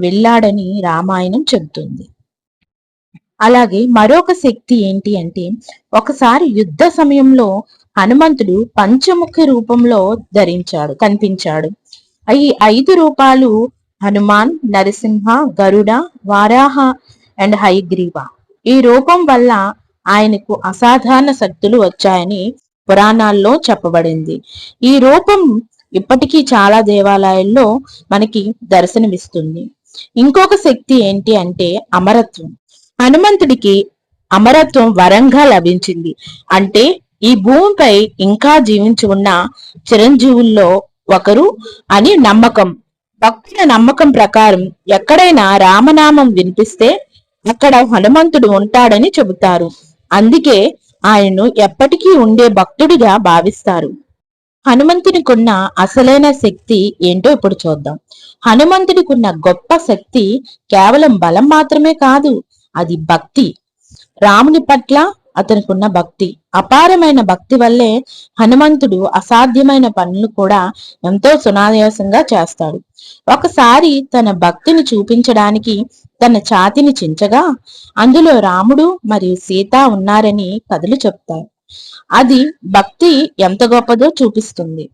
వెళ్ళాడని రామాయణం చెబుతుంది. అలాగే మరొక శక్తి ఏంటి అంటే, ఒకసారి యుద్ధ సమయంలో హనుమంతుడు పంచముఖ రూపంలో కనిపించాడు. ఈ 5 రూపాలు హనుమాన్, నరసింహ, గరుడ, వారాహ అండ్ హయగ్రీవ. ఈ రూపం వల్ల ఆయనకు అసాధారణ శక్తులు వచ్చాయని పురాణాల్లో చెప్పబడింది. ఈ రూపం ఇప్పటికీ చాలా దేవాలయాల్లో మనకి దర్శనమిస్తుంది. ఇంకొక శక్తి ఏంటి అంటే అమరత్వం. హనుమంతుడికి అమరత్వం వరంగా లభించింది. అంటే ఈ భూమిపై ఇంకా జీవించి ఉన్న చిరంజీవుల్లో ఒకరు అని నమ్మకం. భక్తుల నమ్మకం ప్రకారం ఎక్కడైనా రామనామం వినిపిస్తే అక్కడ హనుమంతుడు ఉంటాడని చెబుతారు. అందుకే ఆయన్ను ఎప్పటికీ ఉండే భక్తుడిగా భావిస్తారు. హనుమంతునికున్న అసలైన శక్తి ఏంటో ఇప్పుడు చూద్దాం. హనుమంతుడికున్న గొప్ప శక్తి కేవలం బలం మాత్రమే కాదు, అది భక్తి. రాముని పట్ల అతనికున్న భక్తి, అపారమైన భక్తి వల్లే హనుమంతుడు అసాధ్యమైన పనులు కూడా ఎంతో సునాయాసంగా చేస్తాడు. ఒకసారి తన భక్తిని చూపించడానికి తన ఛాతిని చించగా అందులో రాముడు మరియు సీత ఉన్నారని కథలు చెప్తారు. అది భక్తి ఎంత గొప్పదో చూపిస్తుంది.